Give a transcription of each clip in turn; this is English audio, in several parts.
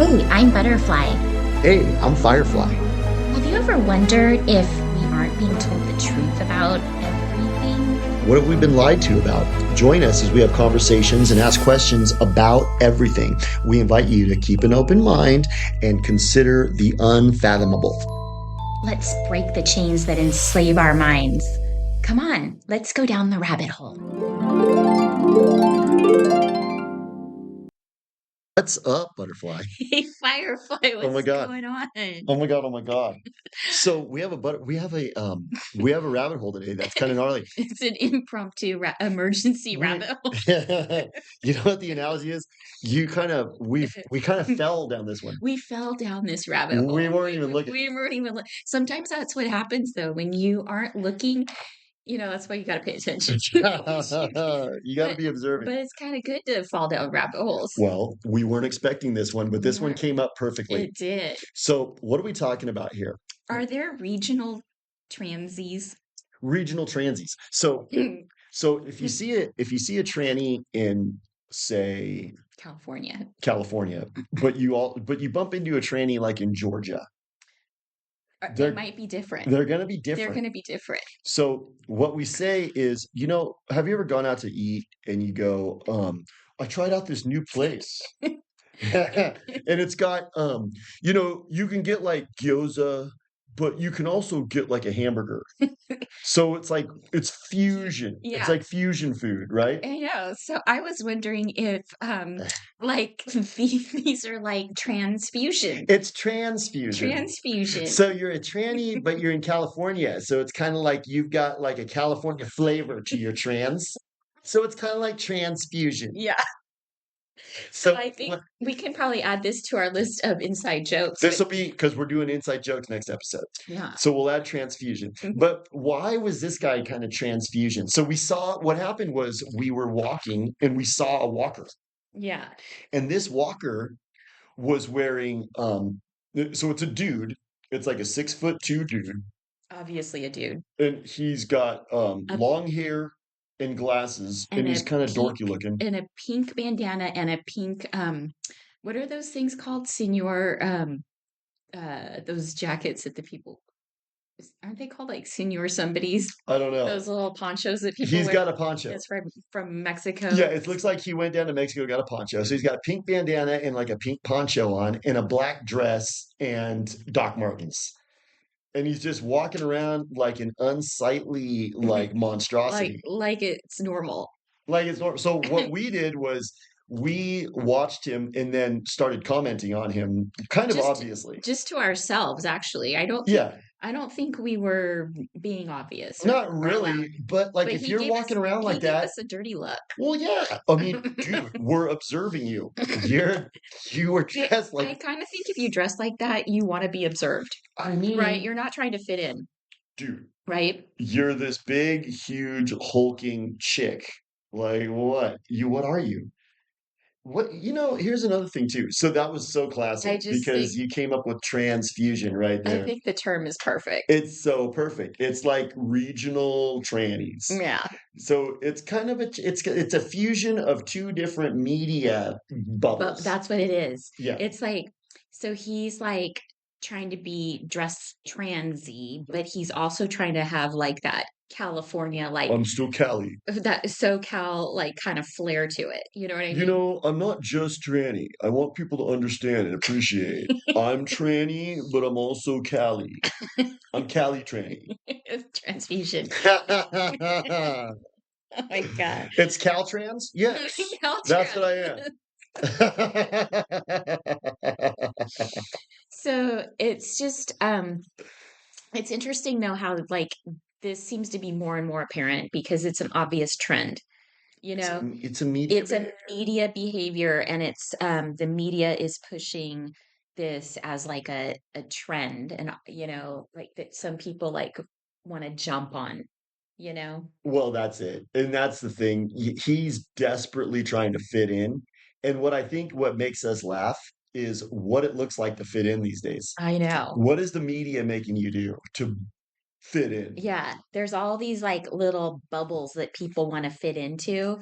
Hey, I'm Butterfly. Hey, I'm Firefly. Have you ever wondered if we aren't being told the truth about everything? What have we been lied to about? Join us as we have conversations and ask questions about everything. We invite you to keep an open mind and consider the unfathomable. Let's break the chains that enslave our minds. Come on, let's go down the rabbit hole. What's up, Butterfly? Hey, Firefly, Oh my what's God. going on? Oh my God. Oh my God. So we have a rabbit hole today that's kind of gnarly. It's an impromptu emergency We, rabbit hole. you know what the analogy is? We kind of fell down this one. We fell down this rabbit We hole. weren't even looking. We weren't even sometimes that's what happens though when you aren't looking. That's why you got to pay attention. You got to be observant. But it's kind of good to fall down rabbit holes. Well, we weren't expecting this one, but this one came up perfectly. It did. So, what are we talking about here? Are there regional transies? Regional transies. So if you see a tranny in, say, California, but you bump into a tranny like in Georgia, they might be different. they're going to be They're different. going to be different. So what we say is, have you ever gone out to eat and you go, I tried out this new place. And it's got, you can get like gyoza, but you can also get like a hamburger. So it's fusion. Yeah. It's like fusion food, right? I know. So I was wondering if, like, these are like transfusion. It's transfusion. Transfusion. So you're a tranny, but you're in California. So it's kind of like you've got like a California flavor to your trans. So it's kind of like transfusion. Yeah. So I think we can probably add this to our list of inside jokes. This will be because we're doing inside jokes next episode. Yeah. So we'll add transfusion. But why was this guy kind of transfusion? So what happened was we were walking and we saw a walker. Yeah. And this walker was wearing, so it's a dude. It's like a 6'2" dude. Obviously a dude. And he's got long hair and glasses, and he's kind of dorky looking. And a pink bandana and a pink, what are those things called? Senior, those jackets that the people, aren't they called like senior somebody's? I don't know. Those little ponchos that people He's wear. got a poncho. It's from Mexico. Yeah, it looks like he went down to Mexico, got a poncho. So he's got a pink bandana and like a pink poncho on and a black dress and Doc Martens. And he's just walking around like an unsightly, like monstrosity. Like it's normal. Like it's normal. So what we did was we watched him and then started commenting on him, kind of obviously. Just to ourselves, actually. I don't think we were being obvious. Not really, but like if you're walking around like that, gave us a dirty look. Well, yeah. I mean, dude, we're observing you. You were dressed like. I kind of think if you dress like that, you want to be observed. I mean, right? You're not trying to fit in, dude. Right? You're this big, huge, hulking chick. Like what? What are you? What here's another thing too. So that was so classic because you came up with transfusion right there. I think the term is perfect. It's so perfect. It's like regional trannies. Yeah. So it's kind of it's a fusion of two different media bubbles. But that's what it is. Yeah. It's like, so he's like trying to be dressed transy, but he's also trying to have like that California, like I'm still Cali. That SoCal, like kind of flair to it. You know what I mean? I'm not just tranny. I want people to understand and appreciate. I'm tranny, but I'm also Cali. I'm Cali tranny. Transfusion. Oh my God. It's Caltrans? Yes. Caltrans. That's what I am. So it's just it's interesting though how like this seems to be more and more apparent because it's an obvious trend. It's a media behavior, and it's the media is pushing this as like a trend, and like that some people like want to jump on. Well, that's it. And that's the thing. He's desperately trying to fit in. And what makes us laugh is what it looks like to fit in these days. I know. What is the media making you do to fit in? Yeah, there's all these like little bubbles that people want to fit into.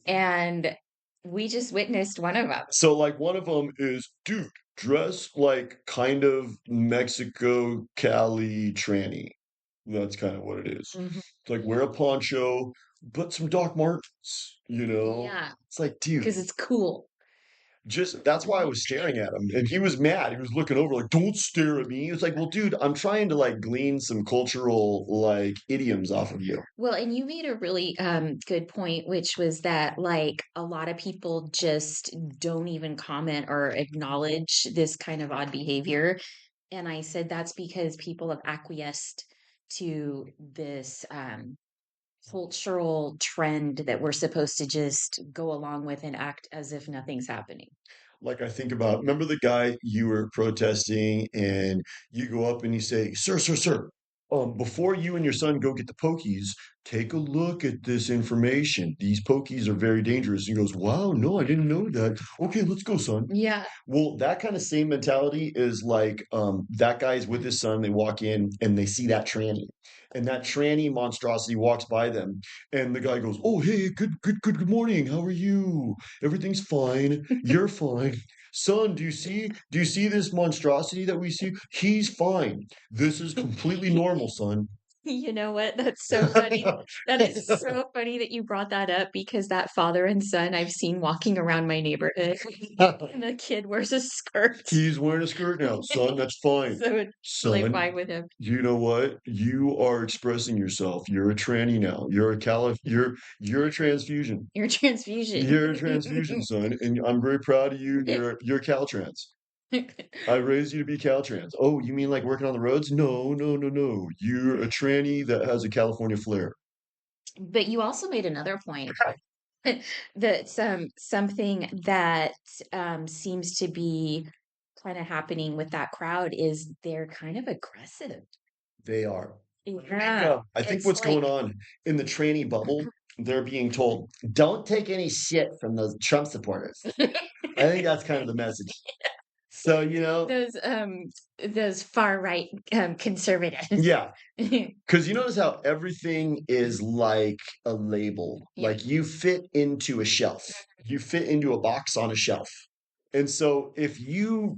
And we just witnessed one of them. So like one of them is, dude, dress like kind of Mexico Cali tranny. That's kind of what it is. Mhm. It's like wear a poncho, but some Doc Martens, you know? Yeah, It's like, because dude, it's cool. just that's why I was staring at him. And he was mad. He was looking over like, don't stare at me. He was like, well, dude, I'm trying to like glean some cultural like idioms off of you. Well, and you made a really good point, which was that like a lot of people just don't even comment or acknowledge this kind of odd behavior. And I said that's because people have acquiesced to this cultural trend that we're supposed to just go along with and act as if nothing's happening. Like I think about, remember the guy you were protesting and you go up and you say, sir, before you and your son go get the pokies, take a look at this information. These pokies are very dangerous. He goes, wow, no, I didn't know that. Okay, let's go, son. Yeah. Well, that kind of same mentality is like that guy's with his son. They walk in and they see that tranny, and that tranny monstrosity walks by them, and the guy goes, "Oh, hey, good morning. How are you? Everything's fine. You're fine." Son, do you see this monstrosity that we see? He's fine. This is completely normal, son. You know what? That's so funny. That is so funny that you brought that up because that father and son I've seen walking around my neighborhood and the kid wears a skirt. He's wearing a skirt now. Son, that's fine. So it's totally Son, fine with him. you know what? You are expressing yourself. You're a tranny now. You're a transfusion. Your transfusion. You're a transfusion, son, and I'm very proud of you. You're Caltrans. I raised you to be Caltrans. Oh, you mean like working on the roads? No, no, no, no. You're a tranny that has a California flair. But you also made another point that something that seems to be kind of happening with that crowd is they're kind of aggressive. They are. Yeah, I think it's what's like going on in the tranny bubble, they're being told, don't take any shit from those Trump supporters. I think that's kind of the message. So, those far right conservatives. yeah, because you notice how everything is like a label. Yeah. Like you fit into a shelf, you fit into a box on a shelf. And so if you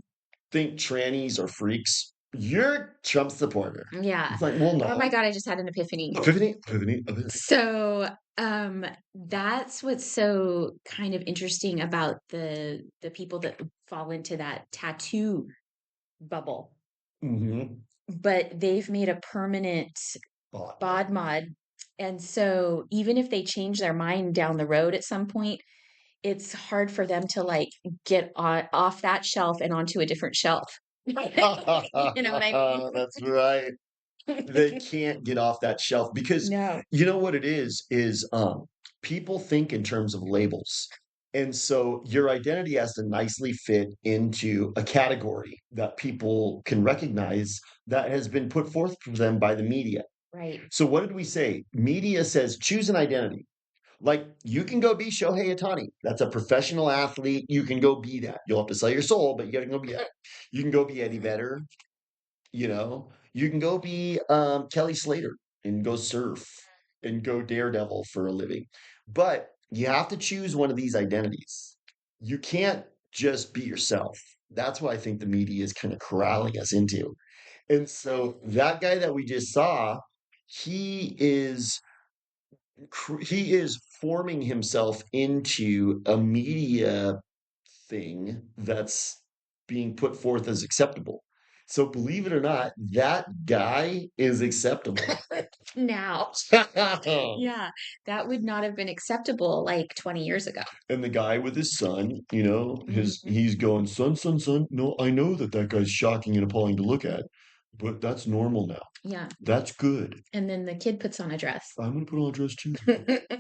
think trannies are freaks, you're a Trump supporter. Yeah. It's like, well, Oh my no. God, I just had an epiphany. Epiphany, epiphany, epiphany. So, that's what's so kind of interesting about the people that fall into that tattoo bubble. Hmm. But they've made a permanent bod mod. And so even if they change their mind down the road at some point, it's hard for them to like get off that shelf and onto a different shelf. You know what I mean? That's right. They can't get off that shelf because No. you know what it is people think in terms of labels. And so your identity has to nicely fit into a category that people can recognize that has been put forth for them by the media. Right. So what did we say? Media says choose an identity. Like you can go be Shohei Ohtani. That's a professional athlete. You can go be that. You'll have to sell your soul, but you gotta go be that. You can go be Eddie Vedder, you can go be Kelly Slater and go surf and go daredevil for a living. But you have to choose one of these identities. You can't just be yourself. That's what I think the media is kind of corralling us into. And so that guy that we just saw, he is he is forming himself into a media thing that's being put forth as acceptable. So believe it or not, that guy is acceptable. Now. Yeah, that would not have been acceptable like 20 years ago. And the guy with his son, Mhm. he's going, son. No, I know that that guy's shocking and appalling to look at, but that's normal now. Yeah. That's good. And then the kid puts on a dress. I'm gonna put on a dress too.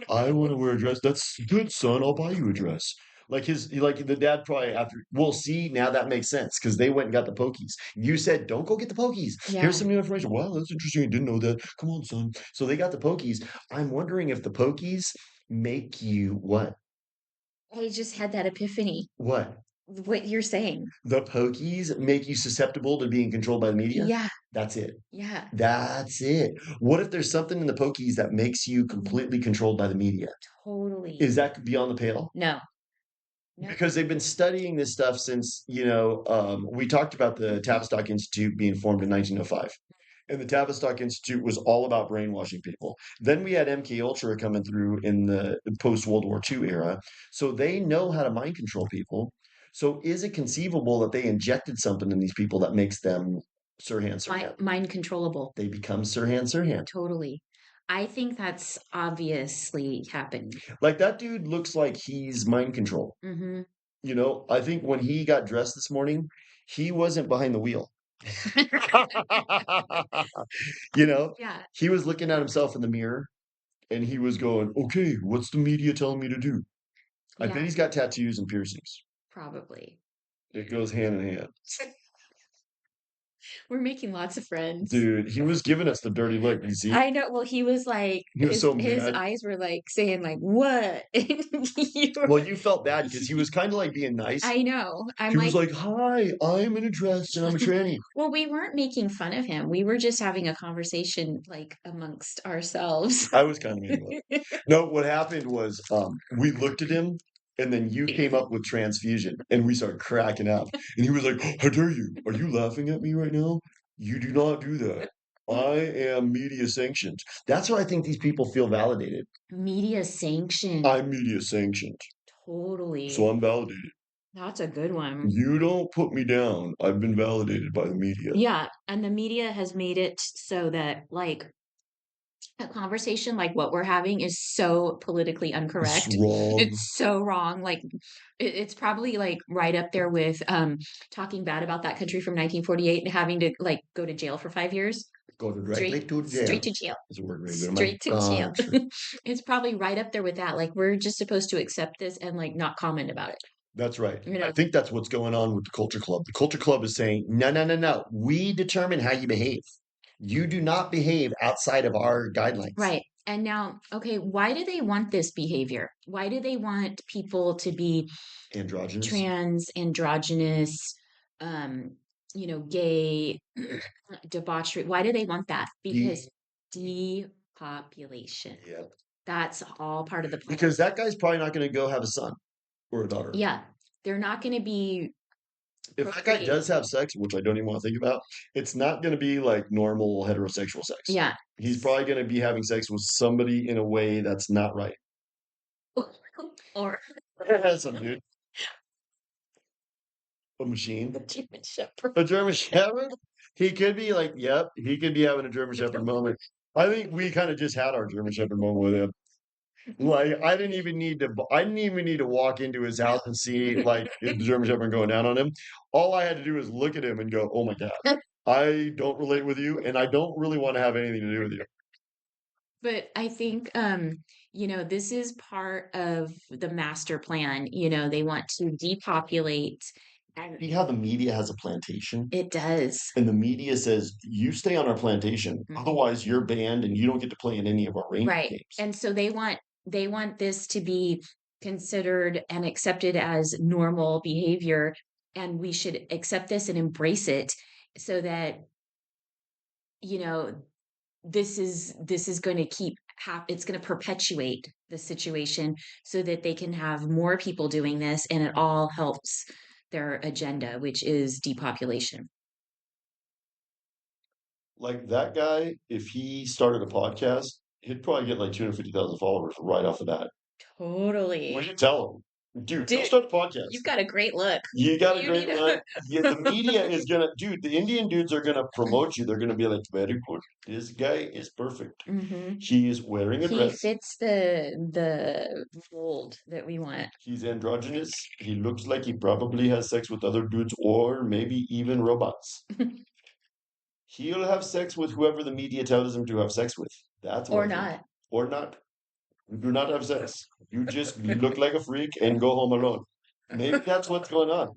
I want to wear a dress. That's good, son. I'll buy you a dress. Like the dad probably after. Well, see, now that makes sense because they went and got the pokies. You said, "Don't go get the pokies. Here's Yeah. some new information." Wow, that's interesting. I didn't know that. Come on, son. So they got the pokies. I'm wondering if the pokies make you what? I just had that epiphany. What? What you're saying. The pokies make you susceptible to being controlled by the media? Yeah. That's it. Yeah. That's it. What if there's something in the pokies that makes you completely controlled by the media? Totally. Is that beyond the pale? No. No. Because they've been studying this stuff since, we talked about the Tavistock Institute being formed in 1905. And the Tavistock Institute was all about brainwashing people. Then we had MK Ultra coming through in the post World War II era. So they know how to mind control people. So is it conceivable that they injected something in these people that makes them Sirhan Sirhan? Mind controllable. They become Sirhan Sirhan. Totally. I think that's obviously happening. Like that dude looks like he's mind control. Mm-hmm. I think when he got dressed this morning, he wasn't behind the wheel. Yeah. He was looking at himself in the mirror and he was going, okay, what's the media telling me to do? I bet Yeah, he's got tattoos and piercings. probably. It goes hand in hand. We're making lots of friends. Dude, he was giving us the dirty look. You see? I know. Well, he was like, He was so his mad. eyes were like saying like, what? Well, you felt bad because he was kind of like being nice. I know. I'm He was like, like, hi, I'm in a dress and I'm a tranny. well, we weren't making fun of him. We were just having a conversation like amongst ourselves. I was kind of mean. No, what happened was we looked at him and then you came up with transfusion and we started cracking up. And he was like, how dare you? Are you laughing at me right now? You do not do that. I am media sanctioned. That's why I think these people feel validated. Media sanctioned. I'm media sanctioned. Totally. So I'm validated. That's a good one. You don't put me down. I've been validated by the media. Yeah. And the media has made it so that like a conversation like what we're having is so politically incorrect. It's wrong. It's so wrong. Like it's probably like right up there with talking bad about that country from 1948 and having to like go to jail for 5 years. Go directly to jail. Straight to jail. Is a word really good. Straight to jail. Country. It's probably right up there with that. Like we're just supposed to accept this and like not comment about it. That's right. I think that's what's going on with the Culture Club. The Culture Club is saying, no, no, no, no. We determine how you behave. You do not behave outside of our guidelines. Right. And now, okay, why do they want this behavior? Why do they want people to be Androgynous. trans, androgynous, gay, debauchery? Why do they want that? Because depopulation. Yeah. That's all part of the plan. Because that guy's probably not going to go have a son or a daughter. Yeah. They're not going to be. If that guy does have sex, which I don't even want to think about, it's not going to be like normal heterosexual sex. Yeah. He's probably going to be having sex with somebody in a way that's not right. Or some dude. A machine. a German Shepherd. A German Shepherd? He could be like, yep, he could be having a German Shepherd moment. I think we kind of just had our German Shepherd moment with him. Like I didn't even need to walk into his house and see like the German Shepherd going down on him. All I had to do was look at him and go, "Oh my God, I don't relate with you, and I don't really want to have anything to do with you." But I think this is part of the master plan. They want to depopulate. And See how the media has a plantation? it does. And the media says, you stay on our plantation. Mhm. Otherwise, you're banned and you don't get to play in any of our rainbow Right. games. And so they want this to be considered and accepted as normal behavior, and we should accept this and embrace it so that this is going to it's going to perpetuate the situation so that they can have more people doing this, and it all helps their agenda, which is depopulation. Like that guy, if he started a podcast, he'd probably get like 250,000 followers right off the bat. Totally. What do you tell him? Dude, go Dude, start a podcast. You've got a great look. You got a You great need to- look. Yeah, the media is gonna, dude. The Indian dudes are gonna promote you. They're gonna be like, very good. This guy is perfect. Mhm. He is wearing a He dress. fits the mold that we want. He's androgynous. He looks like he probably has sex with other dudes or maybe even robots. He'll have sex with whoever the media tells him to have sex with. That's what Or I think. not. Or not. You do not have sex. You just look like a freak and go home alone. Maybe that's what's going on.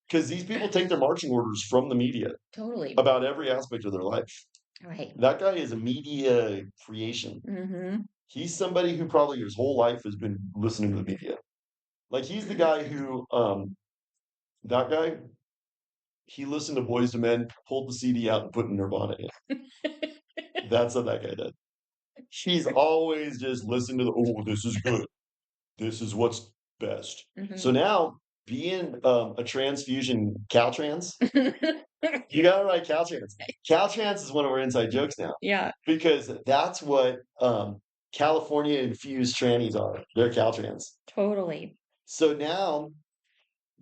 Because these people take their marching orders from the media Totally. about every aspect of their life. Right. That guy is a media creation. Mm-hmm. He's somebody who probably his whole life has been listening to the media. Like he's the guy who, that guy, he listened to Boys to Men, pulled the CD out and put Nirvana in. That's what that guy did. She's always just listened to this is good. This is what's best. Mhm. So now being a transfusion Caltrans, you gotta write Caltrans. Caltrans is one of our inside jokes now Yeah, because that's what California infused trannies are. They're Caltrans. totally. So now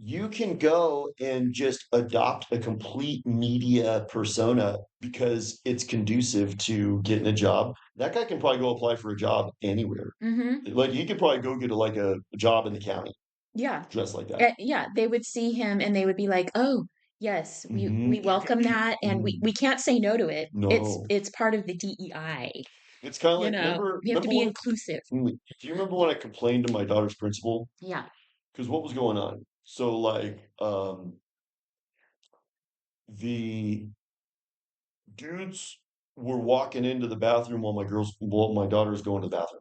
you can go and just adopt a complete media persona because it's conducive to getting a job. That guy can probably go apply for a job anywhere. Mhm. Like he could probably go get like a job in the county Yeah. dressed like that. Yeah, they would see him and they would be like, "Oh, yes, Hmm. we welcome that and we can't say no to it. No, It's part of the DEI, it's kind of you like know. We have to remember be when inclusive." do you remember when I complained to my daughter's principal? Yeah. Because what was going on? So like the dudes were walking into the bathroom while my daughter's going to the bathroom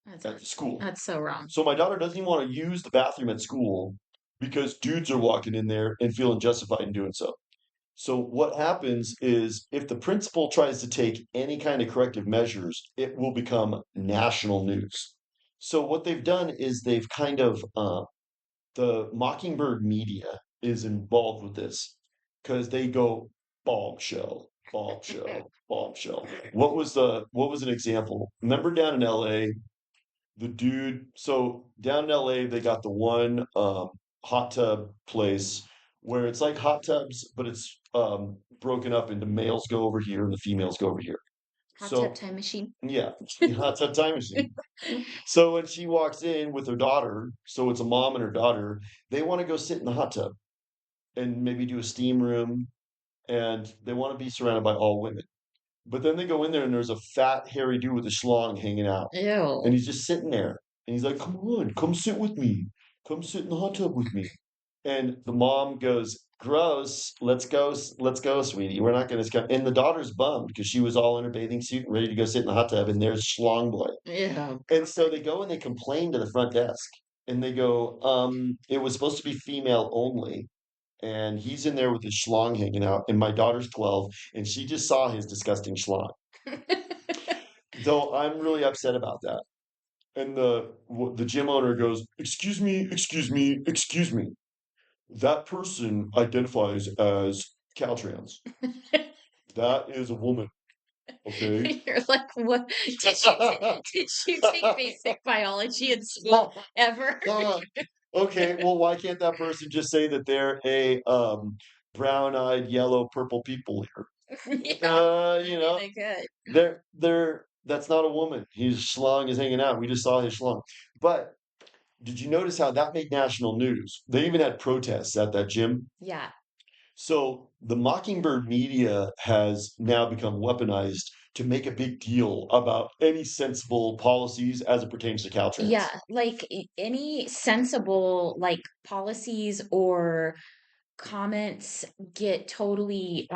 That's at the school. that's so wrong. So my daughter doesn't even want to use the bathroom at school because dudes are walking in there and feeling justified in doing so. So what happens is if the principal tries to take any kind of corrective measures, it will become national news. So what they've done is they've kind of the Mockingbird media is involved with this because they go bombshell, bombshell, bombshell. What was an example? Remember down in LA, the dude, so down in LA, they got the one hot tub place where it's like hot tubs, but it's broken up into males go over here and the females go over here. Hot tub So time machine. yeah, hot tub time machine. So when she walks in with her daughter, so it's a mom and her daughter, they want to go sit in the hot tub and maybe do a steam room, and they want to be surrounded by all women. But then they go in there and there's a fat, hairy dude with a schlong hanging out. And Ew. he's just sitting there. And he's like, come on, come sit with me. Come sit in the hot tub with me. And the mom goes, gross, let's go, sweetie. We're not gonna come. And the daughter's bummed because she was all in her bathing suit and ready to go sit in the hot tub, and there's schlong boy. Ew. And so they go and they complain to the front desk and they go, it was supposed to be female only. And he's in there with his schlong hanging out. And my daughter's 12 and she just saw his disgusting schlong. So I'm really upset about that. And the gym owner goes, excuse me, excuse me, excuse me. That person identifies as Caltrans. That is a woman. Okay. You're like, what? Did you take basic biology in school ever? Okay, well, why can't that person just say that they're a brown-eyed, yellow, purple people here? Yeah, You maybe know, they could. they're that's not a woman. His schlong is hanging out. We just saw his schlong. But did you notice how that made national news? They even had protests at that gym. Yeah. So the Mockingbird media has now become weaponized to make a big deal about any sensible policies as it pertains to Caltrans. Yeah, like any sensible like policies or comments get totally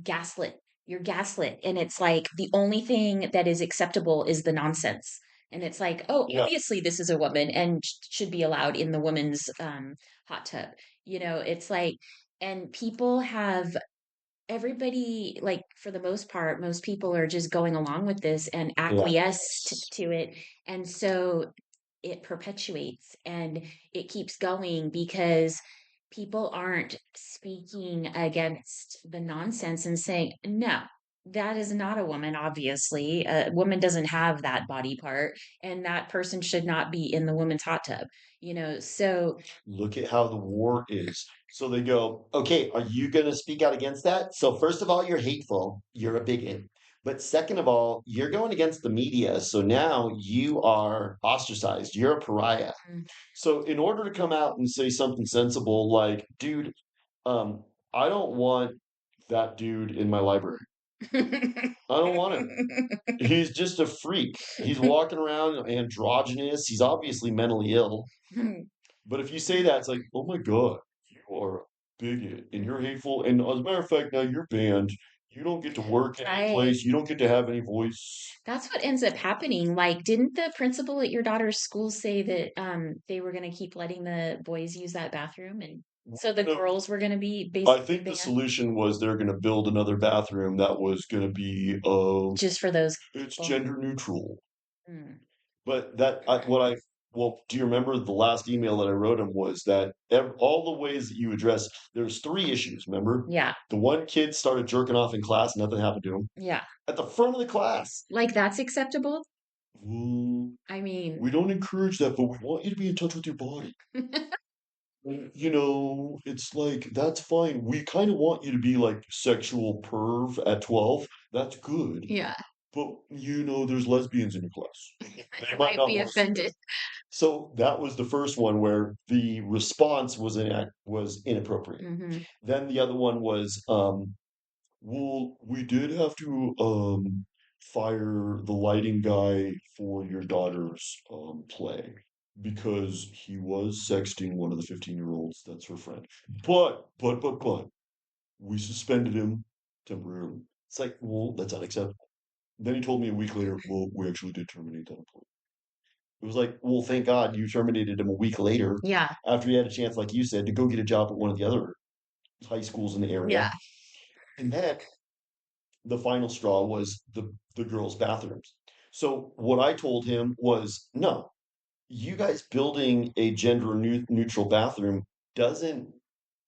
gaslit. You're gaslit and it's like the only thing that is acceptable is the nonsense. And it's like, oh, Yeah, obviously this is a woman and should be allowed in the women's hot tub. It's like and people have everybody like for the most part most people are just going along with this and yeah, acquiesced to it and so it perpetuates and it keeps going because people aren't speaking against the nonsense and saying no, that is not a woman. Obviously a woman doesn't have that body part and that person should not be in the woman's hot tub. So look at how the war is. So they go, okay, are you going to speak out against that? So, first of all, you're hateful, you're a bigot. But second of all, you're going against the media. So now you are ostracized, you're a pariah. mm. So, in order to come out and say something sensible, like, dude, um, I don't want that dude in my library. I don't want him. He's just a freak. He's walking around androgynous. He's obviously mentally ill. But if you say that, it's like, oh my God, you are a bigot and you're hateful. And as a matter of fact, now you're banned. You don't get to work any Right. place. You don't get to have any voice. That's what ends up happening. Like, didn't the principal at your daughter's school say that they were going to keep letting the boys use that bathroom and so the No, girls were going to be I basically think the banned solution was they're going to build another bathroom that was going to be, just for those it's people? gender neutral. Hmm. But Okay. what I well, do you remember the last email that I wrote him was that all the ways that you address, there's 3 issues, remember? Yeah. The one kid started jerking off in class, nothing happened to him. Yeah. At the front of the class. Like that's acceptable? Well, I mean, we don't encourage that, but we want you to be in touch with your body. It's like, that's fine. We kind of want you to be like sexual perv at 12. That's good. yeah. But there's lesbians in your class. I They might not be want to see offended. that. So that was the first one where the response was inappropriate. Hmm. Then the other one was, well, we did have to fire the lighting guy for your daughter's play because he was sexting one of the 15-year-olds. That's her friend. But we suspended him temporarily. It's like, well, that's unacceptable. Then he told me a week later, well, we actually did terminate that employee. It was like, well, thank God you terminated him a week later Yeah. after he had a chance, like you said, to go get a job at one of the other high schools in the area. Yeah. And then the final straw was the girls' bathrooms. So what I told him was, no, you guys building a gender neutral bathroom doesn't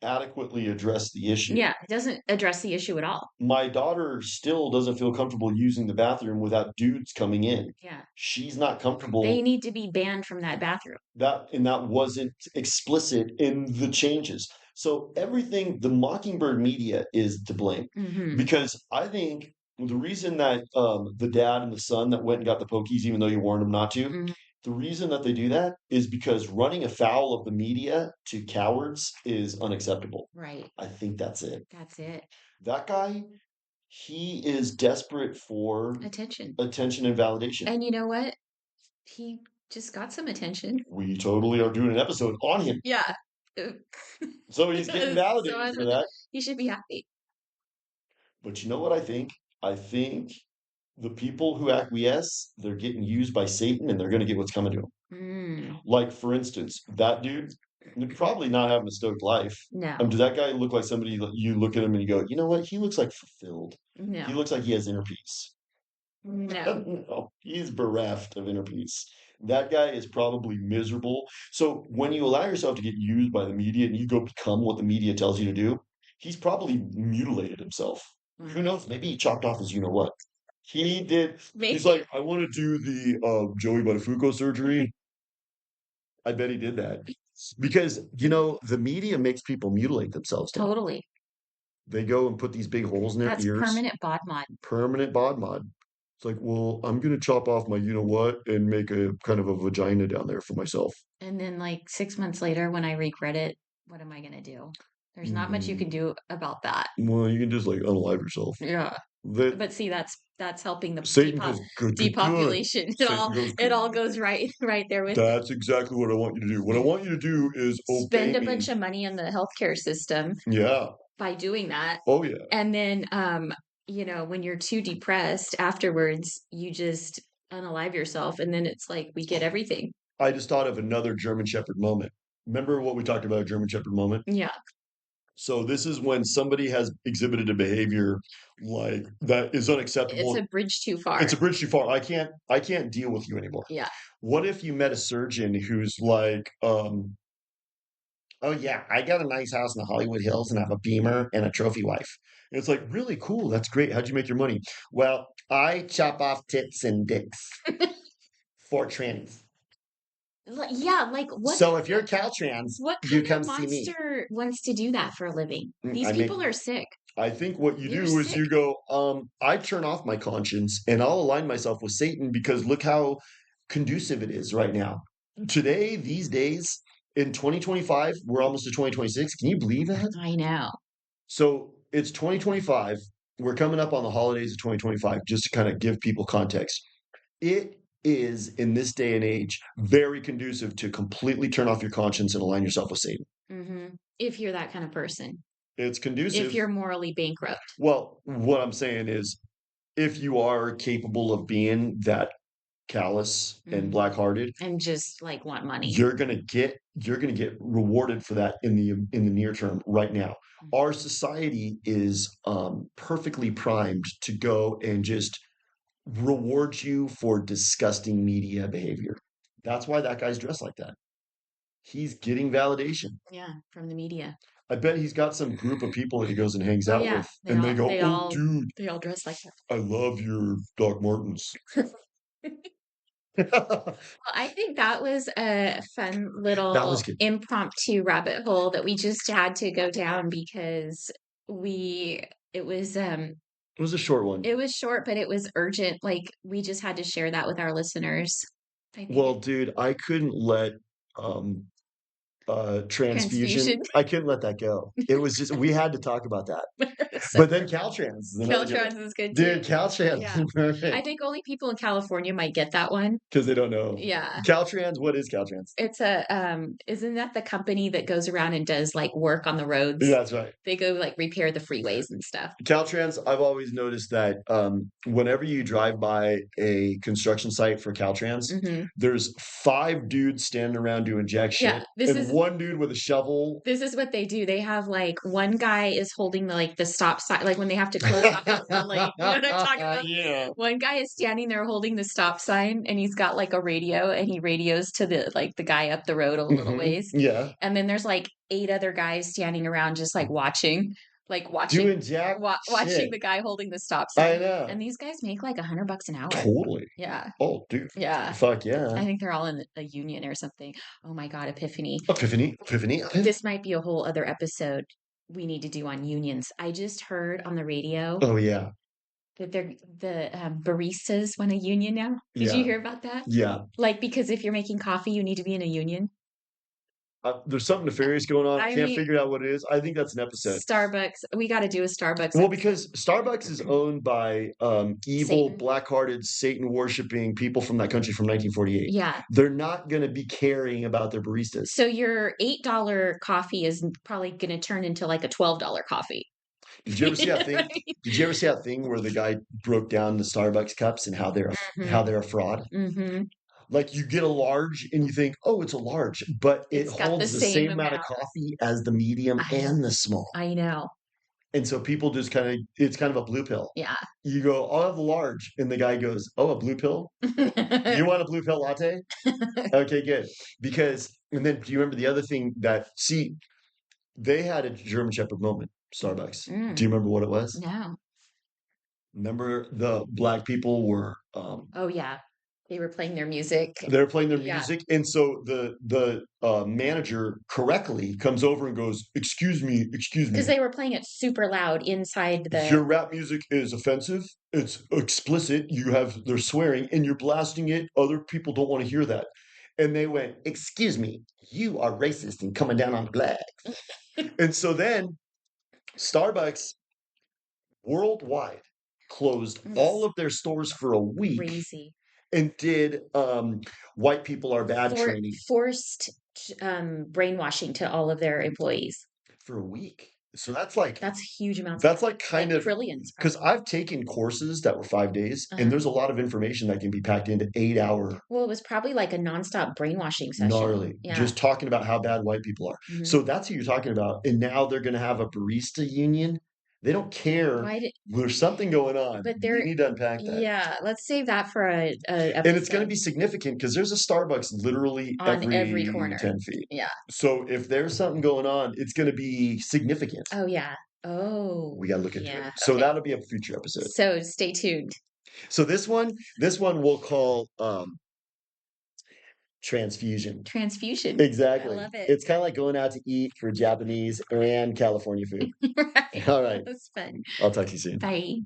adequately address the issue. Yeah. It doesn't address the issue at all. My daughter still doesn't feel comfortable using the bathroom without dudes coming in. Yeah. She's not comfortable. They need to be banned from that bathroom. That wasn't explicit in the changes. So everything, the Mockingbird media is to blame. Hmm. Because I think the reason that the dad and the son that went and got the pokies, even though you warned them not to, Hmm. the reason that they do that is because running afoul of the media to cowards is unacceptable. Right. I think that's it. That's it. That guy, he is desperate for Attention. attention and validation. And you know what? He just got some attention. We totally are doing an episode on him. Yeah. So he's getting validated for that. He should be happy. But you know what I think? I think the people who acquiesce, they're getting used by Satan and they're going to get what's coming to them. Mm, Like, for instance, that dude, probably not having a stoked life. no. Does that guy look like somebody that you look at him and you go, you know what? He looks like fulfilled. He No. looks like he has inner peace. No. No, he's bereft of inner peace. That guy is probably miserable. So when you allow yourself to get used by the media and you go become what the media tells you to do, he's probably mutilated himself. Who knows? Maybe he chopped off his you know what. He did. Maybe. He's like, I want to do the Joey Buttafuoco surgery. I bet he did that. Because, the media makes people mutilate themselves now. Totally. They go and put these big holes in their That's ears. permanent bod mod. Permanent bod mod. It's like, well, I'm gonna chop off my you know what and make a kind of a vagina down there for myself. And then like 6 months later, when I regret it, what am I gonna do? There's not much you can do about that. Well, you can just like unalive yourself. Yeah. But see, that's helping the Satan goes good, depopulation. It all goes right there with it. That's exactly what I want you to do. What I want you to do is Spend obey a me. bunch of money on the healthcare system Yeah. by doing that. Oh yeah. And then when you're too depressed afterwards, you just unalive yourself and then it's like we get everything. I just thought of another German Shepherd moment. Remember what we talked about, German Shepherd moment? Yeah. So this is when somebody has exhibited a behavior like that is unacceptable. It's a bridge too far. It's a bridge too far. I can't deal with you anymore. Yeah. What if you met a surgeon who's like, oh yeah, I got a nice house in the Hollywood Hills and I have a Beamer and a trophy wife. And it's like, really cool. That's great. How'd you make your money? Well, I chop off tits and dicks for trannies. Yeah, like what? So if you're Caltrans, what you kind come of see me. monster wants to do that for a living? These I people mean, are sick. I think what you They're do is sick. you go, I turn off my conscience and I'll align myself with Satan because look how conducive it is right now. Today, these days, in 2025, we're almost to 2026. Can you believe that? I know. So it's 2025. We're coming up on the holidays of 2025, just to kind of give people context. It is, in this day and age, very conducive to completely turn off your conscience and align yourself with Satan. Mm-hmm. If you're that kind of person. It's conducive. If you're morally bankrupt. Well, what I'm saying is, if you are capable of being that callous and black-hearted and just like want money, you're gonna get rewarded for that in the near term right now. Our society is perfectly primed to go and just reward you for disgusting media behavior. That's why that guy's dressed like that. He's getting validation. Yeah, from the media. I bet he's got some group of people that he goes and hangs Oh out yeah, with, and they go, "Oh, dude, they all dress like I love your Doc Martens." that. Well, I think that was a fun That was little good. impromptu rabbit hole that we just had to go down because we it was It was a short one. it was short, but it was urgent. Like we just had to share that with our listeners. I think Well, dude, I couldn't let um transfusion. transfusion. I couldn't let that go. It was just we had to talk about that. So But then Caltrans is another good one. Caltrans is good too. Dude, Caltrans Yeah. is I perfect think only people in California might get that one. because they don't know. Yeah. Caltrans, what is Caltrans? It's a isn't that the company that goes around and does like work on the roads? That's right. They go like repair the freeways and stuff. Caltrans, I've always noticed that whenever you drive by a construction site for Caltrans, Hmm. there's 5 dudes standing around doing jack Yeah, shit, and 1 dude with a shovel. this is what they do. They have like one guy is holding the stop sign, like when they have to close off a lane. You know what I'm talking about? Yeah. One guy is standing there holding the stop sign, and he's got like a radio, and he radios to the guy up the road a little ways. Yeah. And then there's like 8 other guys standing around just like watching, Doing jack watching shit. the guy holding the stop I sign. know. And these guys make like $100 an hour. Totally. Yeah. Oh, dude. Yeah. Fuck I yeah. think they're all in a union or something. Oh my God, Epiphany. Epiphany. This might be a whole other episode we need to do on unions. I just heard on the radio Oh, yeah. that the baristas want a union now. Did you Yeah. hear about that? Yeah. Like, because if you're making coffee, you need to be in a union. There's something nefarious going on. I Can't mean, figure out what it is. I think that's an episode. Starbucks, we got to do a Starbucks Well, episode. because Starbucks is owned by evil, Satan. black-hearted, Satan-worshiping people from that country from 1948. Yeah. They're not going to be caring about their baristas. So your $8 coffee is probably going to turn into like a $12 coffee. Did you ever see that thing? Right? Did you ever see that thing where the guy broke down the Starbucks cups and how they're a fraud? Mm-hmm. Like you get a large and you think, oh, it's a large, but it It's got holds the the same same amount of amount. coffee as the medium and the small. I know. And so people just it's kind of a blue pill. Yeah. You go, I'll have the large. And the guy goes, oh, a blue pill? You want a blue pill latte? Okay, good. And then do you remember the other thing they had a German Shepherd moment, Starbucks. Do you remember what it was? No. Remember the black people were Oh yeah. They were playing their music. they're playing their Yeah. music, and so the manager correctly comes over and goes, excuse me, Because they were playing it super loud inside your rap music is offensive, it's explicit, they're swearing, and you're blasting it, other people don't want to hear that. And they went, excuse me, you are racist and coming down on the blacks. And so then Starbucks worldwide closed all of their stores for a week. Crazy. And did white people are bad training. Forced brainwashing to all of their employees. For a week. So that's huge amounts. That's like kind of trillions. Because I've taken courses that were 5 days, and there's a lot of information that can be packed into 8-hour. Well, it was probably like a nonstop brainwashing session. Gnarly. Yeah. Just talking about how bad white people are. So that's who you're talking about. And now they're going to have a barista union. They don't care. There's something going on. But we need to unpack that. Yeah, let's save that for a episode. And it's going to be significant because there's a Starbucks literally on every corner. 10 feet. Yeah. So if there's something going on, it's going to be significant. Oh, yeah. Oh. We got to look into it. So that'll be a future episode. So stay tuned. So this one we'll call transfusion. Transfusion. Exactly. I love it. It's kind of like going out to eat for Japanese and California food. Right. All right. That's fun. I'll talk to you soon. Bye.